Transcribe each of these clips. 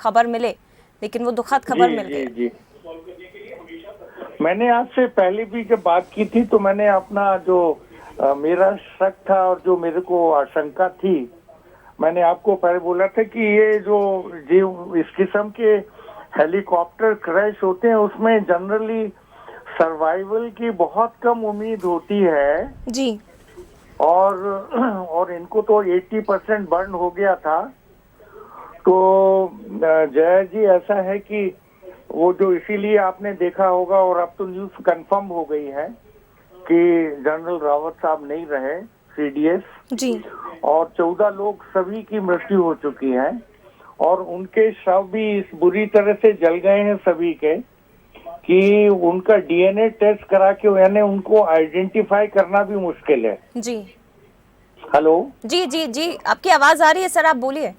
खबर मिले, लेकिन वो दुखद खबर मिल गई। जी। मैंने आपसे पहले भी जब बात की थी तो मैंने अपना जो मेरा शक था और जो मेरे को आशंका थी, मैंने आपको पहले बोला था कि ये जो इस किस्म के हेलीकॉप्टर क्रैश होते हैं उसमें जनरली सर्वाइवल की बहुत कम उम्मीद होती है। जी और इनको तो 80% बर्न हो गया था। तो जय जी, ऐसा है कि वो जो इसीलिए आपने देखा होगा और अब तो न्यूज कंफर्म हो गई है कि जनरल रावत साहब नहीं रहे सीडीएस, जी और 14 लोग सभी की मृत्यु हो चुकी है और उनके शव भी इस बुरी तरह से जल गए हैं सभी के कि उनका डीएनए टेस्ट करा के यानी उनको आइडेंटिफाई करना भी मुश्किल है। जी हेलो। जी, आपकी आवाज आ रही है सर, आप बोलिए।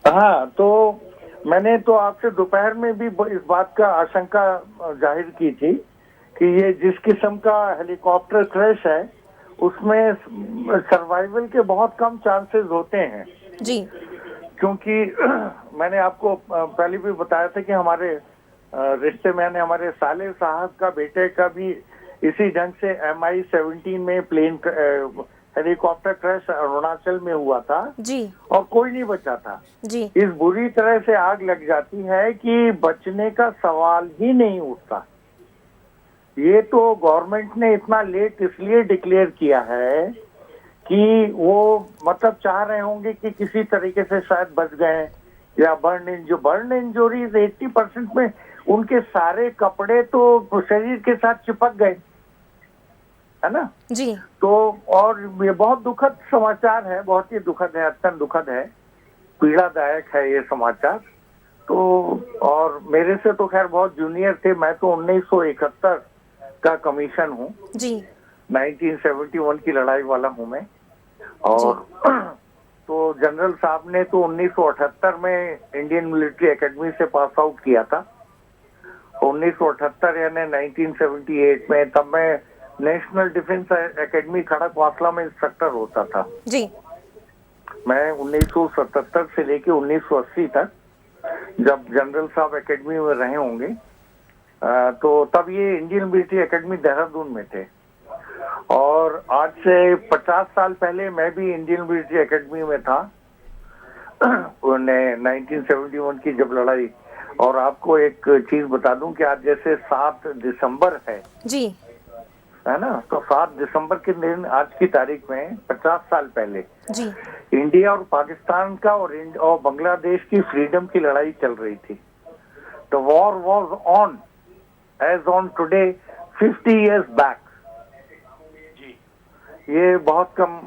हाँ, तो मैंने तो आपसे दोपहर में भी इस बात का आशंका जाहिर की थी कि ये जिस किस्म का हेलीकॉप्टर क्रैश है उसमें सर्वाइवल के बहुत कम चांसेस होते हैं। जी क्योंकि मैंने आपको पहले भी बताया था कि हमारे रिश्ते में हमारे साले साहब का बेटे का भी इसी ढंग से MI-17 में प्लेन हेलीकॉप्टर क्रैश अरुणाचल में हुआ था जी और कोई नहीं बचा था। जी इस बुरी तरह से आग लग जाती है कि बचने का सवाल ही नहीं उठता। ये तो गवर्नमेंट ने इतना लेट इसलिए डिक्लेयर किया है कि वो मतलब चाह रहे होंगे कि किसी तरीके से शायद बच गए, या बर्न इंजरीज 80% में उनके सारे कपड़े तो शरीर के साथ चिपक गए, है ना। जी तो और ये बहुत दुखद समाचार है, बहुत ही दुखद है, अत्यंत दुखद है, पीड़ादायक है ये समाचार। तो और मेरे से तो खैर बहुत जूनियर थे, मैं तो 1971 का कमीशन हूँ, जी 1971 की लड़ाई वाला हूँ मैं। जी और तो जनरल साहब ने तो 1978 में इंडियन मिलिट्री एकेडमी से पास आउट किया था। 1978 यानी 1978 में, तब मैं नेशनल डिफेंस एकेडमी खड़कवासला में इंस्ट्रक्टर होता था। जी मैं 1977 से लेके 1980 तक, जब जनरल साहब एकेडमी में रहे होंगे, तो तब ये इंडियन मिलिट्री एकेडमी देहरादून में थे। और आज से 50 साल पहले मैं भी इंडियन मिलिट्री एकेडमी में था 1971 की जब लड़ाई। और आपको एक चीज बता दूं कि आज जैसे 7 दिसंबर है ना, तो 7 दिसंबर के दिन आज की तारीख में 50 साल पहले जी इंडिया और पाकिस्तान का और बांग्लादेश की फ्रीडम की लड़ाई चल रही थी। The war was on as on today 50 years बैक। ये बहुत कम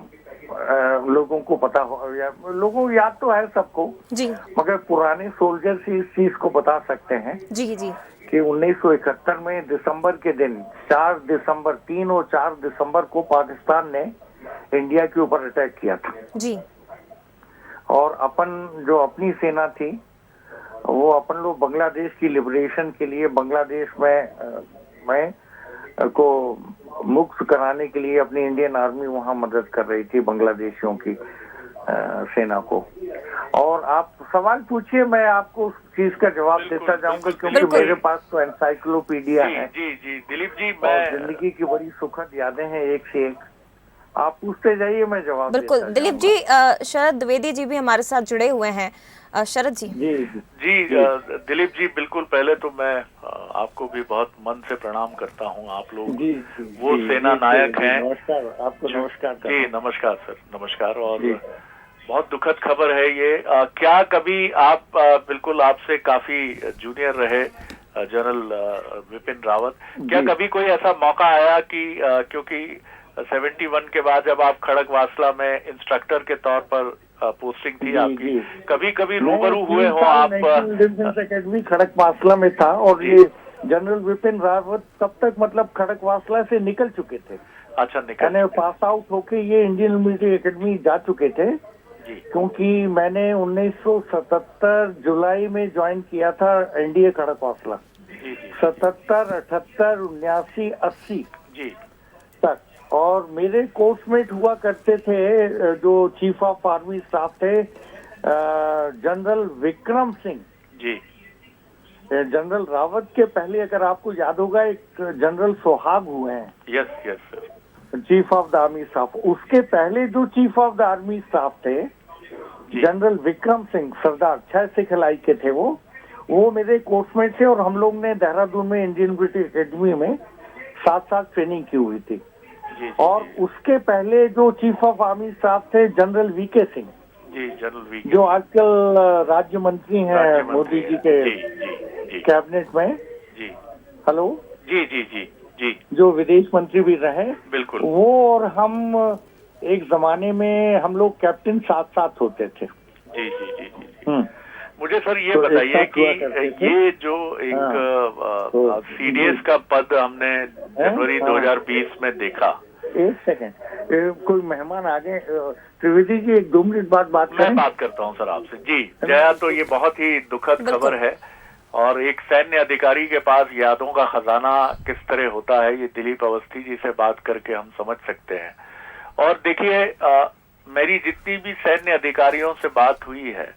लोगों को पता हो, या लोगों को याद तो है सबको, जी मगर पुराने सोल्जर्स इस चीज को बता सकते हैं जी जी कि 1971 में दिसंबर के दिन 4 दिसंबर 3 और 4 दिसंबर को पाकिस्तान ने इंडिया के ऊपर अटैक किया था। जी और अपनी सेना थी वो अपन लोग बांग्लादेश की लिबरेशन के लिए बांग्लादेश में को मुक्त कराने के लिए अपनी इंडियन आर्मी वहां मदद कर रही थी बांग्लादेशियों की सेना को। और आप सवाल पूछिए, मैं आपको उस चीज का जवाब देता जाऊंगा, क्योंकि मेरे पास तो एनसाइक्लोपीडिया है। जी दिलीप जी, और जिंदगी की बड़ी सुखद यादें हैं एक से एक। आप पूछते जाइए, मैं जवाब बिल्कुल। देता दिलीप जी, शरद द्विवेदी जी भी हमारे साथ जुड़े हुए हैं। शरद जी। जी दिलीप जी, बिल्कुल। पहले तो मैं आपको भी बहुत मन से प्रणाम करता हूं। आप लोग वो सेना नायक हैं। नमस्कार आपको। नमस्कार जी, नमस्कार सर, नमस्कार। और बहुत दुखद खबर है ये। क्या कभी आप बिल्कुल आपसे काफी जूनियर रहे जनरल विपिन रावत, क्या कभी कोई ऐसा मौका आया कि क्योंकि 71 के बाद जब आप खड़कवासला में इंस्ट्रक्टर के तौर पर पोस्टिंग थी आपकी, कभी रूबरू हुए हो आप? नेशनल डिफेंस एकेडमी खड़कवासला में था और ये जनरल विपिन रावत तब तक मतलब खड़कवासला से निकल चुके थे। अच्छा, निकल पास आउट होके ये इंडियन मिलिट्री एकेडमी जा चुके थे। जी। क्योंकि मैंने 1977 जुलाई में ज्वाइन किया था एनडीए खड़कवासला। 77, 78, 79, 80 जी तक। और मेरे कोर्समेट हुआ करते थे जो चीफ ऑफ आर्मी स्टाफ थे जनरल विक्रम सिंह। जी जनरल रावत के पहले अगर आपको याद होगा एक जनरल सोहाग हुए हैं, yes yes sir, chief of the army staff. उसके पहले जो chief of the army staff थे जनरल विक्रम सिंह सरदार, 6 सिखलाई के थे वो मेरे कोर्समेट थे और हम लोग ने देहरादून में इंडियन ब्रिटिश एकेडमी में साथ साथ ट्रेनिंग की हुई थी। और उसके पहले जो चीफ ऑफ आर्मी स्टाफ थे general VK Singh ji, general VK, जो आजकल राज्य मंत्री हैं मोदी जी के कैबिनेट में। जी हेलो, जी जी जी जी, जो विदेश मंत्री भी रहे, बिल्कुल, वो और हम एक जमाने में हम लोग कैप्टन साथ साथ होते थे। जी जी जी जी। मुझे सर ये तो बताइए कि ये जो एक सीडीएस का पद हमने जनवरी 2020 में देखा। एक सेकंड, कोई मेहमान आ गए, त्रिवेदी जी 1-2 मिनट बाद बात करें। मैं बात करता हूं सर आपसे। जी जया, तो ये बहुत ही दुखद खबर है और एक सैन्य अधिकारी के पास यादों का खजाना किस तरह होता है, ये दिलीप अवस्थी जी से बात करके हम समझ सकते हैं। और देखिए, मेरी जितनी भी सैन्य अधिकारियों से बात हुई है,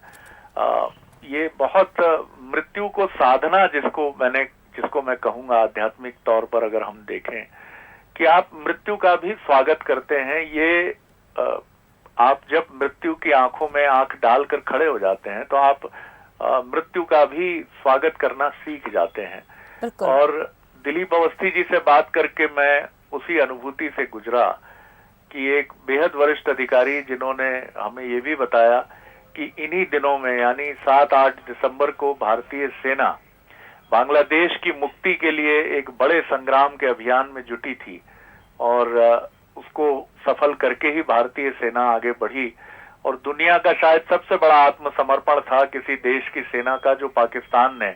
ये बहुत मृत्यु को साधना जिसको मैं कहूंगा आध्यात्मिक तौर पर, अगर हम देखें कि आप मृत्यु का भी स्वागत करते हैं, ये आप जब मृत्यु की आंखों में आंख डालकर खड़े हो जाते हैं तो आप मृत्यु का भी स्वागत करना सीख जाते हैं। और दिलीप अवस्थी जी से बात करके मैं उसी अनुभूति से गुजरा कि एक बेहद वरिष्ठ अधिकारी जिन्होंने हमें ये भी बताया कि इन्हीं दिनों में यानी 7-8 दिसंबर को भारतीय सेना बांग्लादेश की मुक्ति के लिए एक बड़े संग्राम के अभियान में जुटी थी और उसको सफल करके ही भारतीय सेना आगे बढ़ी। और दुनिया का शायद सबसे बड़ा आत्मसमर्पण था किसी देश की सेना का, जो पाकिस्तान ने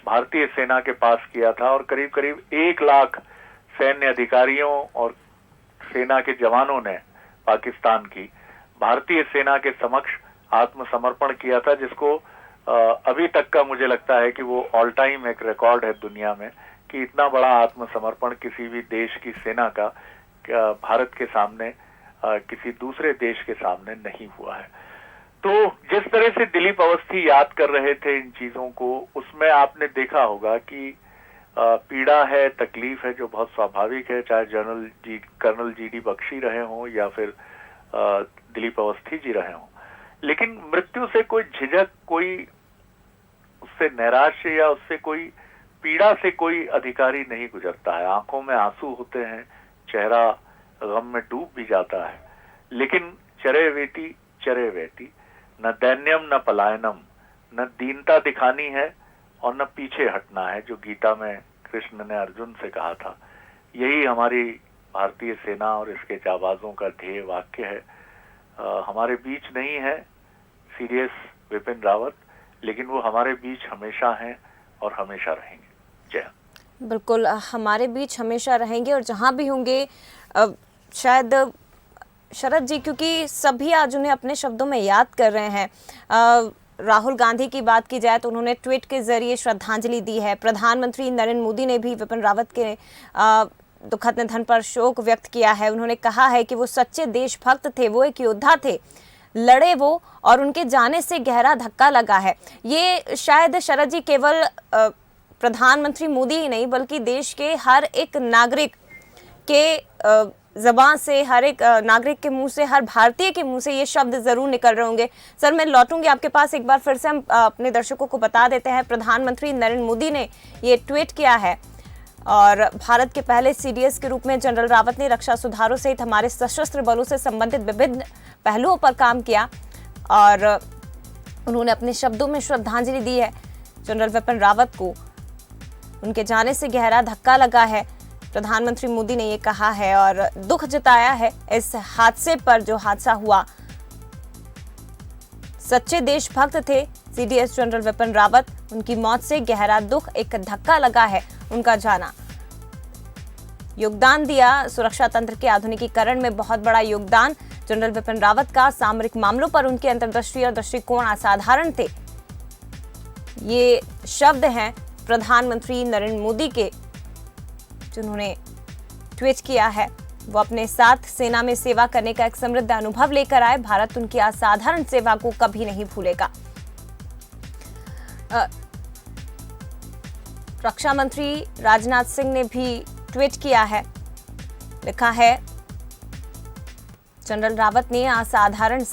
भारतीय सेना के पास किया था। और करीब करीब 1 लाख सैन्य अधिकारियों और सेना के जवानों ने पाकिस्तान की भारतीय सेना के समक्ष आत्मसमर्पण किया था, जिसको अभी तक का मुझे लगता है कि वो ऑल टाइम एक रिकॉर्ड है दुनिया में कि इतना बड़ा आत्मसमर्पण किसी भी देश की सेना का भारत के सामने किसी दूसरे देश के सामने नहीं हुआ है। तो जिस तरह से दिलीप अवस्थी याद कर रहे थे इन चीजों को, उसमें आपने देखा होगा कि पीड़ा है, तकलीफ है, जो बहुत स्वाभाविक है, चाहे कर्नल जीडी बख्शी रहे हों या फिर दिलीप अवस्थी जी रहे हों। लेकिन मृत्यु से कोई झिझक, कोई उससे नैराश्य या उससे कोई पीड़ा से कोई अधिकारी नहीं गुजरता है। आंखों में आंसू होते हैं, चेहरा गम में डूब भी जाता है, लेकिन चरे वेटी, न दैन्यम न पलायनम, न दीनता दिखानी है और न पीछे हटना है, जो गीता में कृष्ण ने अर्जुन से कहा था। यही हमारी भारतीय सेना और इसके जाबाजों का ध्येय वाक्य है। हमारे बीच नहीं है सीडीएस विपिन रावत, लेकिन वो हमारे बीच हमेशा हैं और हमेशा रहेंगे। जय। बिल्कुल, हमारे बीच हमेशा रहेंगे और जहाँ भी होंगे शायद शरद जी, क्योंकि सभी आज उन्हें अपने शब्दों में याद कर रहे हैं। राहुल गांधी की बात की जाए तो उन्होंने ट्वीट के जरिए श्रद्धांजलि दी है। प्रधानमंत्री नरेंद्र मोदी ने भी विपिन रावत के दुखद निधन पर शोक व्यक्त किया है। उन्होंने कहा है कि वो सच्चे देशभक्त थे, वो एक योद्धा थे, लड़े वो, और उनके जाने से गहरा धक्का लगा है। ये शायद शरद जी केवल प्रधानमंत्री मोदी ही नहीं बल्कि देश के हर एक नागरिक के ज़बान से, हर एक नागरिक के मुंह से, हर भारतीय के मुंह से ये शब्द ज़रूर निकल रहे होंगे। सर, मैं लौटूंगी आपके पास, एक बार फिर से हम अपने दर्शकों को बता देते हैं। प्रधानमंत्री नरेंद्र मोदी ने ये ट्वीट किया है और भारत के पहले सीडीएस के रूप में जनरल रावत ने रक्षा सुधारों सहित हमारे सशस्त्र बलों से संबंधित विभिन्न पहलुओं पर काम किया और उन्होंने अपने शब्दों में श्रद्धांजलि दी है। जनरल विपिन रावत को उनके जाने से गहरा धक्का लगा है, प्रधानमंत्री मोदी ने ये कहा है और दुख जताया है इस हादसे पर। जो हादसा हुआ, सच्चे देशभक्त थे सीडीएस जनरल विपिन रावत, उनकी मौत से गहरा दुख, एक धक्का लगा है उनका जाना। योगदान दिया सुरक्षा तंत्र के आधुनिकीकरण में, बहुत बड़ा योगदान जनरल विपिन रावत का। सामरिक मामलों पर उनकी अंतर्दृष्टि और दृष्टिकोण असाधारण थे। ये शब्द हैं प्रधानमंत्री नरेंद्र मोदी के, जिन्होंने ट्वीट किया है। वो अपने साथ सेना में सेवा करने का एक समृद्ध अनुभव लेकर आए। भारत उनकी असाधारण सेवा को कभी नहीं भूलेगा। रक्षा मंत्री राजनाथ सिंह ने भी ट्वीट किया है, लिखा है जनरल रावत ने असाधारण